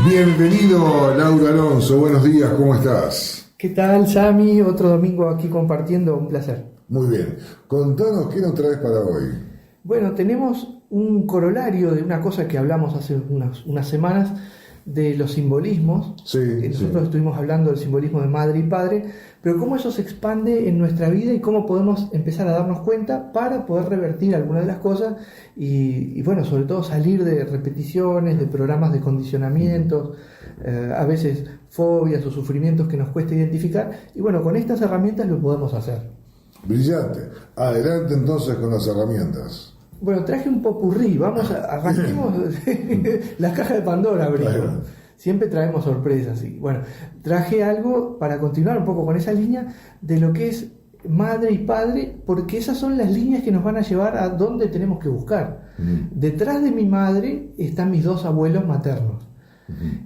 Bienvenido, Laura Alonso, buenos días, ¿cómo estás? ¿Qué tal, Sami? Otro domingo aquí compartiendo, un placer. Muy bien, contanos qué nos traes para hoy. Bueno, tenemos un corolario de una cosa que hablamos hace unas semanas, de los simbolismos. Sí, nosotros estuvimos hablando del simbolismo de madre y padre, pero cómo eso se expande en nuestra vida y cómo podemos empezar a darnos cuenta para poder revertir algunas de las cosas y bueno, sobre todo salir de repeticiones, de programas de condicionamientos, a veces fobias o sufrimientos que nos cuesta identificar, y bueno, con estas herramientas lo podemos hacer. Brillante. Adelante entonces con las herramientas. Bueno, traje un popurrí, arranquemos la caja de Pandora, abrimos. Claro. Siempre traemos sorpresas. Y bueno, traje algo para continuar un poco con esa línea de lo que es madre y padre, porque esas son las líneas que nos van a llevar a donde tenemos que buscar. Detrás de mi madre están mis dos abuelos maternos.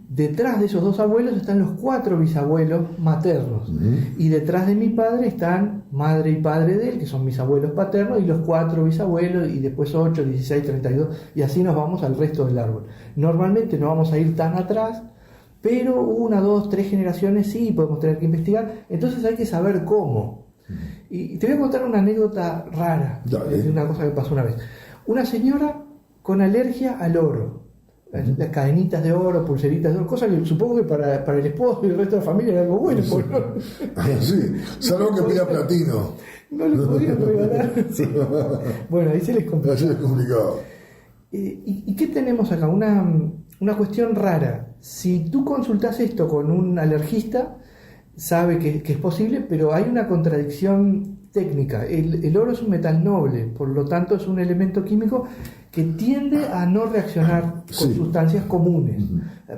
Detrás de esos dos abuelos están los 4 bisabuelos maternos. Y detrás de mi padre están madre y padre de él, que son mis abuelos paternos, y los 4 bisabuelos, y después 8, 16, 32, y así nos vamos al resto del árbol. Normalmente no vamos a ir tan atrás, pero 1, 2, 3 generaciones sí podemos tener que investigar, entonces hay que saber cómo. Y te voy a contar una anécdota rara, de una cosa que pasó una vez. Una señora con alergia al oro. Las cadenitas de oro, pulseritas de oro, cosas que supongo que para el esposo y el resto de la familia era algo bueno. Sí, sí. Salvo que pida platino. No le podían regalar. Sí. Bueno, ahí se les complicó. Así es complicado. ¿Y qué tenemos acá? Una cuestión rara. Si tú consultas esto con un alergista, sabe que es posible, pero hay una contradicción técnica. El oro es un metal noble, por lo tanto es un elemento químico que tiende a no reaccionar con sustancias comunes.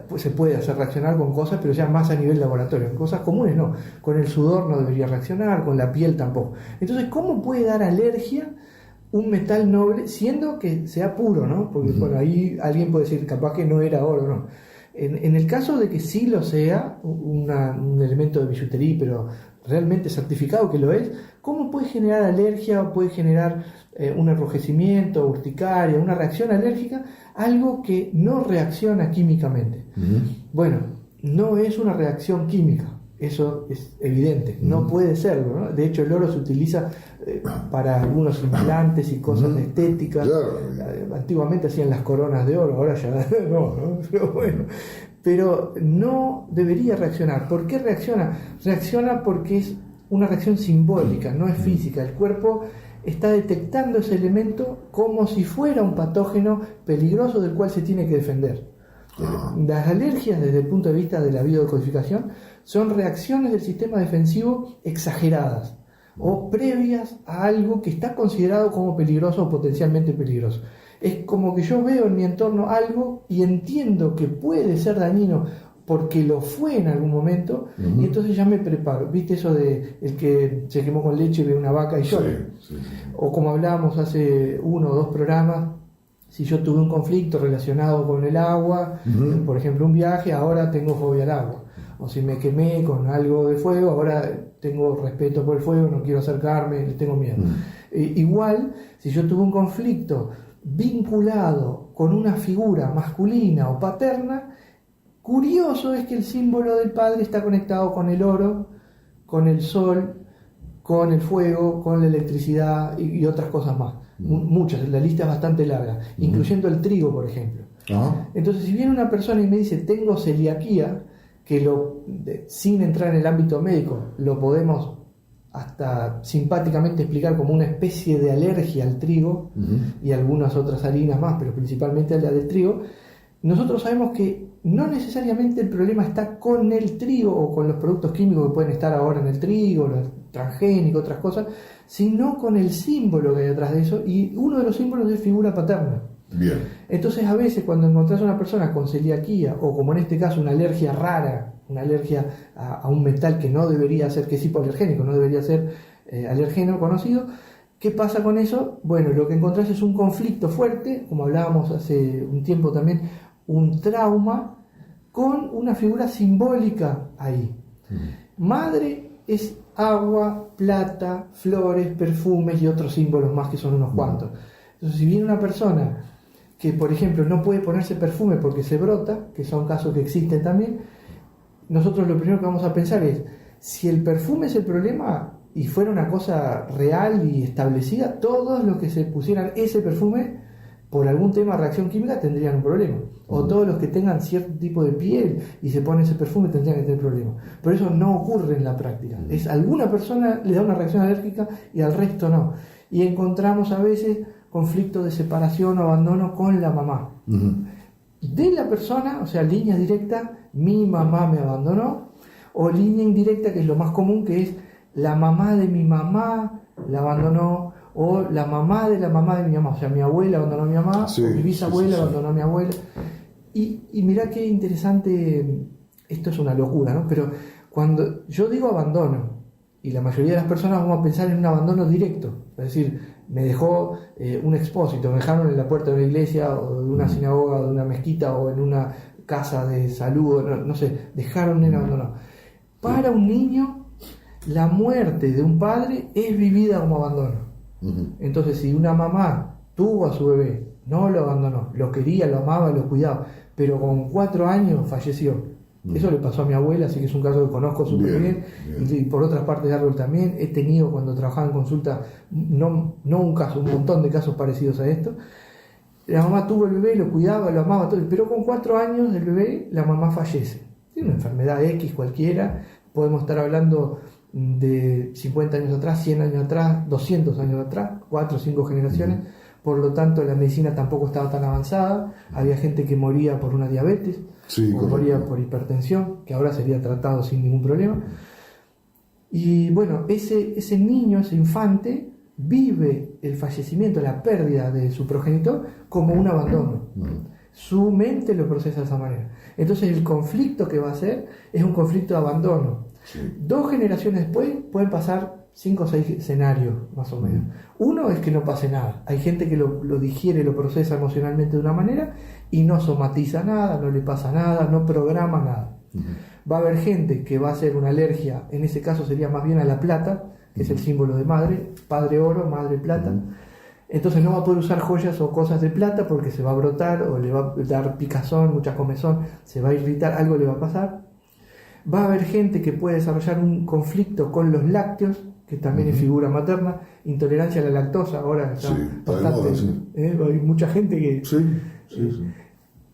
Pues se puede hacer reaccionar con cosas, pero ya más a nivel laboratorio. En cosas comunes no. Con el sudor no debería reaccionar, con la piel tampoco. Entonces, ¿cómo puede dar alergia un metal noble, siendo que sea puro, ¿no? Porque bueno, ahí alguien puede decir, capaz que no era oro, ¿no? En el caso de que sí lo sea, un elemento de billutería, pero realmente certificado que lo es, ¿cómo puede generar alergia o puede generar un enrojecimiento, urticaria, una reacción alérgica, algo que no reacciona químicamente? Bueno, no es una reacción química, eso es evidente, no puede serlo, ¿no? De hecho, el oro se utiliza para algunos implantes y cosas de estética. Antiguamente hacían las coronas de oro, ahora ya no, pero bueno. Pero no debería reaccionar. ¿Por qué reacciona? Reacciona porque es una reacción simbólica, no es física. El cuerpo está detectando ese elemento como si fuera un patógeno peligroso del cual se tiene que defender. Las alergias, desde el punto de vista de la biodecodificación, son reacciones del sistema defensivo exageradas o previas a algo que está considerado como peligroso o potencialmente peligroso. Es como que yo veo en mi entorno algo y entiendo que puede ser dañino porque lo fue en algún momento, y entonces ya me preparo. ¿Viste eso de el que se quemó con leche y ve una vaca y llora? Sí. O como hablábamos hace 1 o 2 programas, si yo tuve un conflicto relacionado con el agua, por ejemplo un viaje, ahora tengo fobia al agua. O si me quemé con algo de fuego, ahora tengo respeto por el fuego, no quiero acercarme, le tengo miedo. Igual, si yo tuve un conflicto vinculado con una figura masculina o paterna, curioso es que el símbolo del padre está conectado con el oro, con el sol, con el fuego, con la electricidad y otras cosas más. Muchas, la lista es bastante larga, incluyendo el trigo, por ejemplo. Entonces, si viene una persona y me dice tengo celiaquía, que sin entrar en el ámbito médico lo podemos hasta simpáticamente explicar como una especie de alergia al trigo y algunas otras harinas más, pero principalmente a la del trigo, nosotros sabemos que no necesariamente el problema está con el trigo o con los productos químicos que pueden estar ahora en el trigo, los transgénicos, otras cosas, sino con el símbolo que hay detrás de eso, y uno de los símbolos es figura paterna. Bien. Entonces, a veces cuando encontrás a una persona con celiaquía, o como en este caso una alergia rara, una alergia a un metal que no debería ser, que es hipoalergénico, no debería ser alergeno conocido, ¿qué pasa con eso? Bueno, lo que encontrás es un conflicto fuerte, como hablábamos hace un tiempo también, un trauma con una figura simbólica ahí. Madre es agua, plata, flores, perfumes y otros símbolos más que son unos cuantos. Entonces, si viene una persona que por ejemplo no puede ponerse perfume porque se brota, que son casos que existen también, nosotros lo primero que vamos a pensar es, si el perfume es el problema y fuera una cosa real y establecida, todos los que se pusieran ese perfume por algún tema de reacción química tendrían un problema. O todos los que tengan cierto tipo de piel y se ponen ese perfume tendrían que tener problemas. Pero eso no ocurre en la práctica. Es alguna persona le da una reacción alérgica y al resto no. Y encontramos a veces conflictos de separación o abandono con la mamá. De la persona, o sea, línea directa, mi mamá me abandonó, o línea indirecta, que es lo más común, que es la mamá de mi mamá la abandonó, o la mamá de mi mamá, o sea, mi abuela abandonó a mi mamá, sí, o mi bisabuela sí, sí, sí. abandonó a mi abuela. Y mirá qué interesante, esto es una locura, ¿no? Pero cuando yo digo abandono, y la mayoría de las personas vamos a pensar en un abandono directo, es decir, me dejó un expósito, me dejaron en la puerta de una iglesia, o de una sinagoga, o de una mezquita, o en una casa de salud, no sé, dejaron en abandonado. Para un niño, la muerte de un padre es vivida como abandono. Entonces, si una mamá tuvo a su bebé, no lo abandonó, lo quería, lo amaba, lo cuidaba, pero con 4 años falleció. Eso le pasó a mi abuela, así que es un caso que conozco súper bien. Y por otras partes de árbol también. He tenido, cuando trabajaba en consulta, no un caso, un montón de casos parecidos a esto. La mamá tuvo el bebé, lo cuidaba, lo amaba, todo, pero con 4 años del bebé, la mamá fallece. Tiene una enfermedad X cualquiera, podemos estar hablando de 50 años atrás, 100 años atrás, 200 años atrás, 4 o 5 generaciones. Por lo tanto, la medicina tampoco estaba tan avanzada. Había gente que moría por una diabetes, o moría por hipertensión, que ahora sería tratado sin ningún problema. Y bueno, ese niño, ese infante, vive el fallecimiento, la pérdida de su progenitor como un abandono. Su mente lo procesa de esa manera. Entonces el conflicto que va a ser es un conflicto de abandono. 2 generaciones después pueden pasar 5 o 6 escenarios, más o menos. Uno es que no pase nada. Hay gente que lo digiere, lo procesa emocionalmente de una manera y no somatiza nada, no le pasa nada, no programa nada. Va a haber gente que va a hacer una alergia, en ese caso sería más bien a la plata, que es el símbolo de madre, padre oro, madre plata. Entonces no va a poder usar joyas o cosas de plata porque se va a brotar o le va a dar picazón, mucha comezón, se va a irritar, algo le va a pasar. Va a haber gente que puede desarrollar un conflicto con los lácteos, que también es figura materna, intolerancia a la lactosa, ahora está bastante, hay mucha gente que...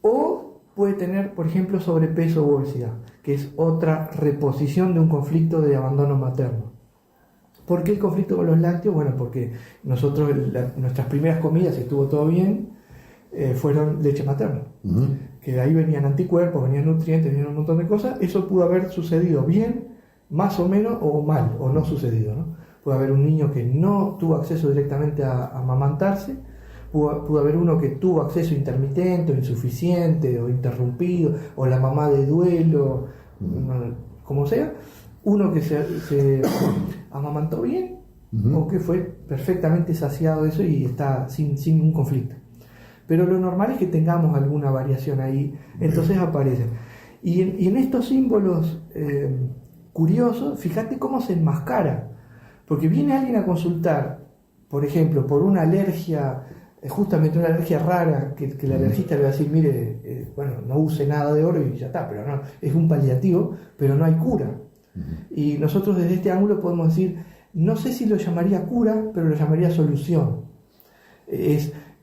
O puede tener, por ejemplo, sobrepeso u obesidad, que es otra reposición de un conflicto de abandono materno. ¿Por qué el conflicto con los lácteos? Bueno, porque nosotros, nuestras primeras comidas, si estuvo todo bien, fueron leche materna. Que de ahí venían anticuerpos, venían nutrientes, venían un montón de cosas. Eso pudo haber sucedido bien, más o menos, o mal, o no sucedido, ¿no? Puede haber un niño que no tuvo acceso directamente a amamantarse, pudo haber uno que tuvo acceso intermitente, o insuficiente, o interrumpido, o la mamá de duelo, como sea. Uno que se amamantó bien, o que fue perfectamente saciado de eso y está sin ningún conflicto. Pero lo normal es que tengamos alguna variación ahí, entonces aparecen. Y en estos símbolos curiosos, fíjate cómo se enmascara, porque viene alguien a consultar, por ejemplo, por una alergia, justamente una alergia rara, que el alergista le va a decir, mire, bueno, no use nada de oro y ya está, pero no, es un paliativo, pero no hay cura. Y nosotros desde este ángulo podemos decir, no sé si lo llamaría cura, pero lo llamaría solución.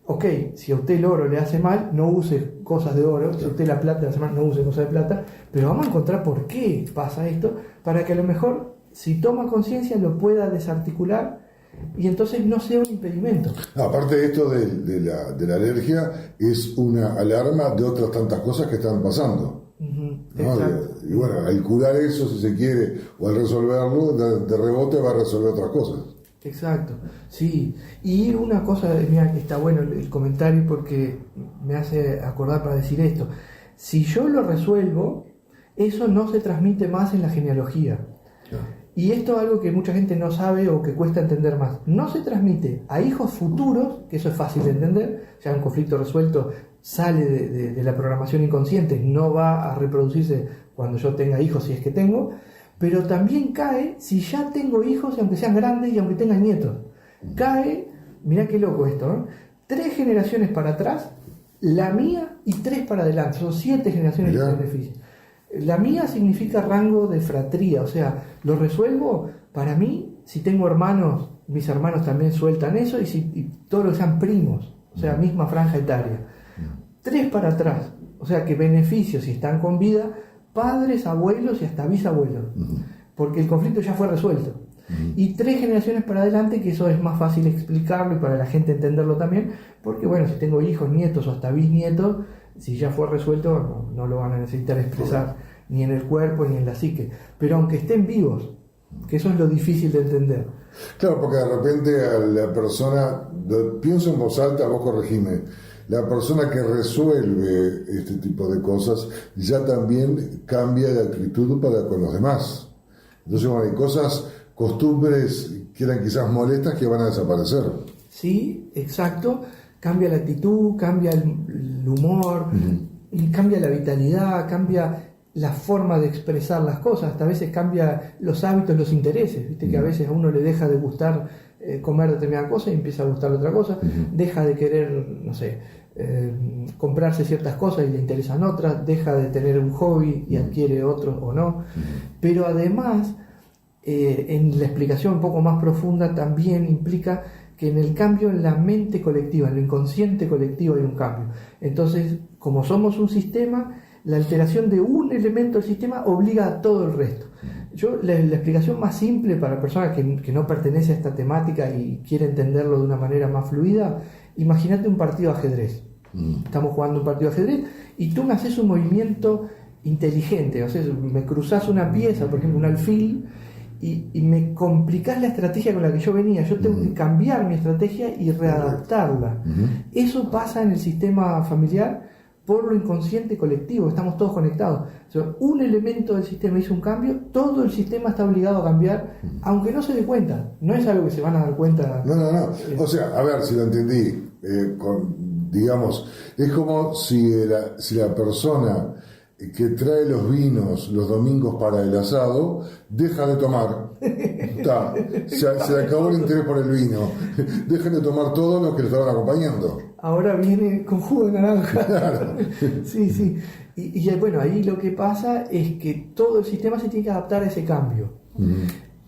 Ok, si a usted el oro le hace mal, no use cosas de oro. Si a usted la plata le hace mal, no use cosas de plata. Pero vamos a encontrar por qué pasa esto, para que a lo mejor, si toma conciencia, lo pueda desarticular y entonces no sea un impedimento. Aparte de esto de la alergia, es una alarma de otras tantas cosas que están pasando. ¿No? Y bueno, al curar eso, si se quiere, o al resolverlo, de rebote va a resolver otras cosas. Exacto, sí. Y una cosa, mira, que está bueno el comentario porque me hace acordar para decir esto. Si yo lo resuelvo, eso no se transmite más en la genealogía. Y esto es algo que mucha gente no sabe o que cuesta entender más. No se transmite a hijos futuros, que eso es fácil de entender, ya un conflicto resuelto sale de la programación inconsciente, no va a reproducirse cuando yo tenga hijos, si es que tengo, pero también cae si ya tengo hijos, y aunque sean grandes y aunque tengan nietos. Cae, mirá qué loco esto, ¿no? 3 generaciones para atrás, la mía y 3 para adelante, son 7 generaciones de beneficio. La mía significa rango de fratría, o sea, lo resuelvo para mí, si tengo hermanos, mis hermanos también sueltan eso, y todos los sean primos, o sea, misma franja etaria. 3 para atrás, o sea que beneficios si están con vida, padres, abuelos y hasta bisabuelos, porque el conflicto ya fue resuelto. Y 3 generaciones para adelante, que eso es más fácil explicarlo y para la gente entenderlo también, porque bueno, si tengo hijos, nietos o hasta bisnietos, si ya fue resuelto, no lo van a necesitar expresar ni en el cuerpo ni en la psique. Pero aunque estén vivos, que eso es lo difícil de entender. Claro, porque de repente a la persona, pienso en voz alta, vos corregime, la persona que resuelve este tipo de cosas ya también cambia de actitud para con los demás. Entonces, bueno, hay cosas, costumbres que eran quizás molestas que van a desaparecer. Sí, exacto. Cambia la actitud, cambia el humor, y cambia la vitalidad, cambia la forma de expresar las cosas, hasta a veces cambia los hábitos, los intereses, viste que a veces a uno le deja de gustar comer determinada cosa y empieza a gustar otra cosa, deja de querer, no sé, comprarse ciertas cosas y le interesan otras, deja de tener un hobby y adquiere otro o no, pero además en la explicación un poco más profunda también implica que en el cambio en la mente colectiva, en lo inconsciente colectivo hay un cambio. Entonces, como somos un sistema, la alteración de un elemento del sistema obliga a todo el resto. La explicación más simple para personas que no pertenece a esta temática y quiere entenderlo de una manera más fluida, imagínate un partido de ajedrez. Estamos jugando un partido de ajedrez y tú me haces un movimiento inteligente, o sea, me cruzás una pieza, por ejemplo un alfil, y me complicás la estrategia con la que yo venía. Yo tengo que cambiar mi estrategia y readaptarla. Eso pasa en el sistema familiar por lo inconsciente colectivo, estamos todos conectados. O sea, un elemento del sistema hizo un cambio, todo el sistema está obligado a cambiar, aunque no se dé cuenta. No es algo que se van a dar cuenta. No. O sea, a ver si lo entendí. Digamos, es como si la persona que trae los vinos los domingos para el asado deja de tomar. Se acabó el interés por el vino. Dejan de tomar todo lo que le estaban acompañando. Ahora viene con jugo de naranja. Claro. Sí. Y bueno, ahí lo que pasa es que todo el sistema se tiene que adaptar a ese cambio.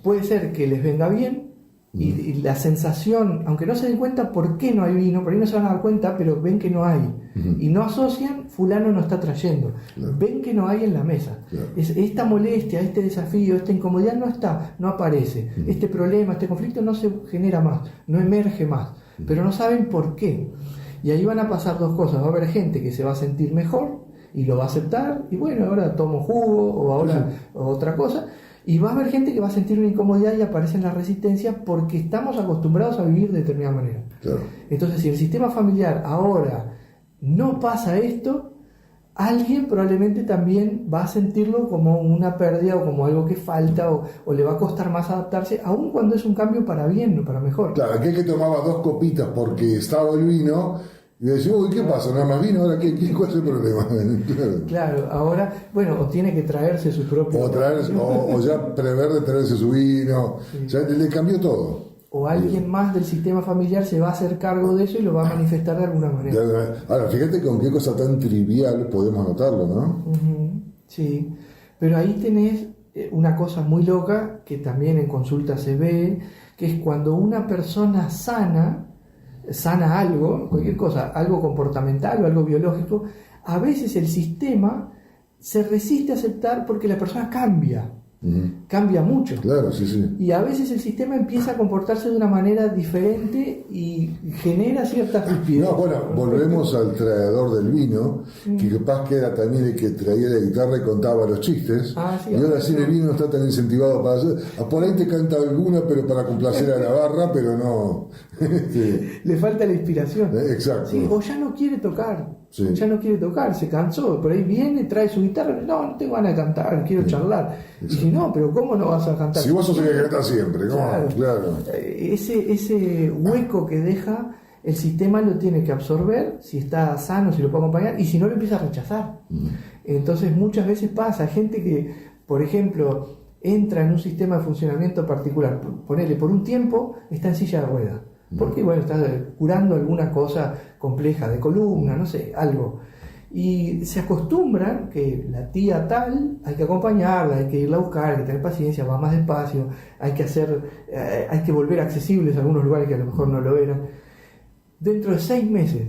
Puede ser que les venga bien y la sensación, aunque no se den cuenta por qué no hay vino, por ahí no se van a dar cuenta, pero ven que no hay. Y no asocian, fulano no está trayendo. Ven que no hay en la mesa. Esta molestia, este desafío, esta incomodidad no está, no aparece. Este problema, este conflicto no se genera más, no emerge más. Pero no saben por qué. Y ahí van a pasar dos cosas. Va a haber gente que se va a sentir mejor y lo va a aceptar, y bueno, ahora tomo jugo o ahora otra cosa. Y va a haber gente que va a sentir una incomodidad y aparecen las resistencias porque estamos acostumbrados a vivir de determinada manera. Entonces, si el sistema familiar ahora no pasa esto, alguien probablemente también va a sentirlo como una pérdida o como algo que falta o le va a costar más adaptarse, aun cuando es un cambio para bien, no para mejor. Claro, aquel que tomaba 2 copitas porque estaba el vino y decía, uy, ¿qué pasa? ¿Nada más vino? ¿Ahora cuál es el problema? Claro, ahora, bueno, o tiene que traerse su propio... O ya prever de traerse su vino, ya le cambió todo. O alguien más del sistema familiar se va a hacer cargo de eso y lo va a manifestar de alguna manera. Ahora, fíjate con qué cosa tan trivial podemos notarlo, ¿no? Sí, pero ahí tenés una cosa muy loca que también en consulta se ve, que es cuando una persona sana algo, cualquier cosa, algo comportamental o algo biológico, a veces el sistema se resiste a aceptar porque la persona cambia. Cambia mucho. Claro, sí. Y a veces el sistema empieza a comportarse de una manera diferente y genera ciertas rispideces. No, bueno, volvemos al traidor del vino, que capaz que era también el que traía la guitarra y contaba los chistes. Sí, y ahora sí el vino no está tan incentivado para hacer. Por ahí te canta alguna, pero para complacer a la barra, pero no. Le falta la inspiración. Exacto. Sí, o ya no quiere tocar. Ya no quiere tocar, se cansó. Por ahí viene, trae su guitarra. No tengo ganas de cantar, quiero charlar. Y si no, pero ¿cómo no vas a cantar? Si vos sos el que canta siempre, ¿cómo? Claro. Ese hueco que deja, el sistema lo tiene que absorber, si está sano, si lo puede acompañar, y si no, lo empieza a rechazar. Entonces muchas veces pasa, gente que, por ejemplo, entra en un sistema de funcionamiento particular, ponele, por un tiempo está en silla de ruedas, Porque, bueno, está curando alguna cosa compleja de columna, no sé, algo. Y se acostumbran que la tía tal hay que acompañarla, hay que irla a buscar, hay que tener paciencia, va más despacio, hay que volver accesibles a algunos lugares que a lo mejor no lo eran. Dentro de 6 meses,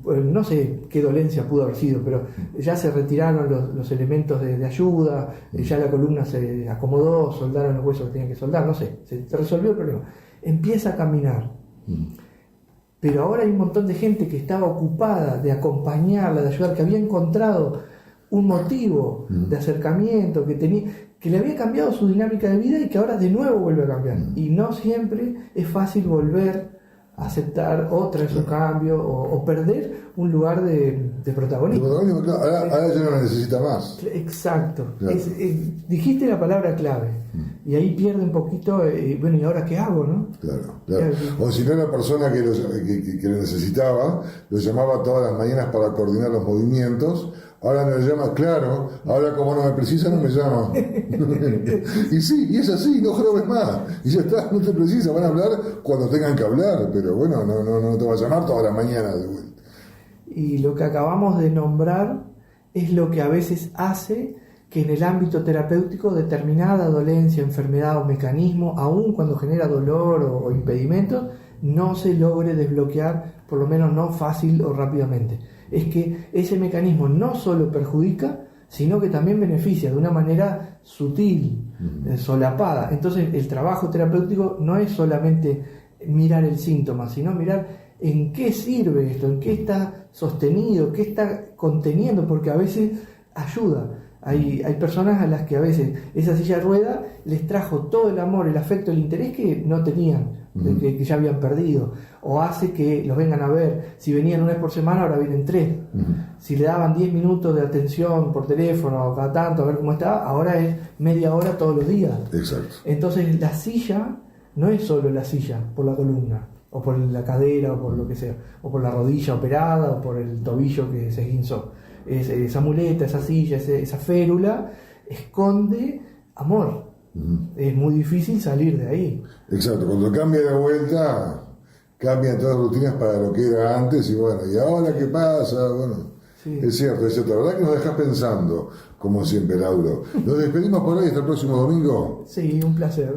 pues no sé qué dolencia pudo haber sido, pero ya se retiraron los elementos de ayuda, ya la columna se acomodó, soldaron los huesos que tenían que soldar, no sé, se resolvió el problema. Empieza a caminar. Pero ahora hay un montón de gente que estaba ocupada de acompañarla, de ayudar, que había encontrado un motivo de acercamiento, que le había cambiado su dinámica de vida y que ahora de nuevo vuelve a cambiar. Y no siempre es fácil volver a aceptar otra vez un cambio o perder un lugar de protagonismo. Ahora ya no la necesita más. Exacto. Claro. Dijiste la palabra clave. Y ahí pierde un poquito, bueno, ¿y ahora qué hago, no? Claro. O si no, la persona que lo necesitaba, lo llamaba todas las mañanas para coordinar los movimientos, ahora me lo llama, claro, ahora como no me precisa, no me llama. Y sí, y es así, no jorobes más. Y ya está, no te precisa, van a hablar cuando tengan que hablar, pero bueno, no te va a llamar todas las mañanas de vuelta. Y lo que acabamos de nombrar es lo que a veces hace que en el ámbito terapéutico determinada dolencia, enfermedad o mecanismo, aun cuando genera dolor o impedimentos, no se logre desbloquear, por lo menos no fácil o rápidamente. Es que ese mecanismo no solo perjudica, sino que también beneficia de una manera sutil, solapada. Entonces el trabajo terapéutico no es solamente mirar el síntoma, sino mirar en qué sirve esto, en qué está sostenido, qué está conteniendo, porque a veces ayuda. Hay personas a las que a veces esa silla de rueda les trajo todo el amor, el afecto, el interés que no tenían, que ya habían perdido, o hace que los vengan a ver. Si venían una vez por semana, ahora vienen 3. Si le daban 10 minutos de atención por teléfono cada tanto a ver cómo está, ahora es media hora todos los días. Exacto. Entonces la silla no es solo la silla por la columna, o por la cadera, o por lo que sea, o por la rodilla operada, o por el tobillo que se esguinzó. Esa muleta, esa silla, esa férula esconde amor. Es muy difícil salir de ahí. Exacto, cuando cambia de vuelta, cambian todas las rutinas para lo que era antes y bueno, ¿y ahora qué pasa? Bueno, sí. Es cierto, la verdad que nos dejas pensando, como siempre, Lauro. Nos despedimos por hoy, hasta el próximo domingo. Sí, un placer.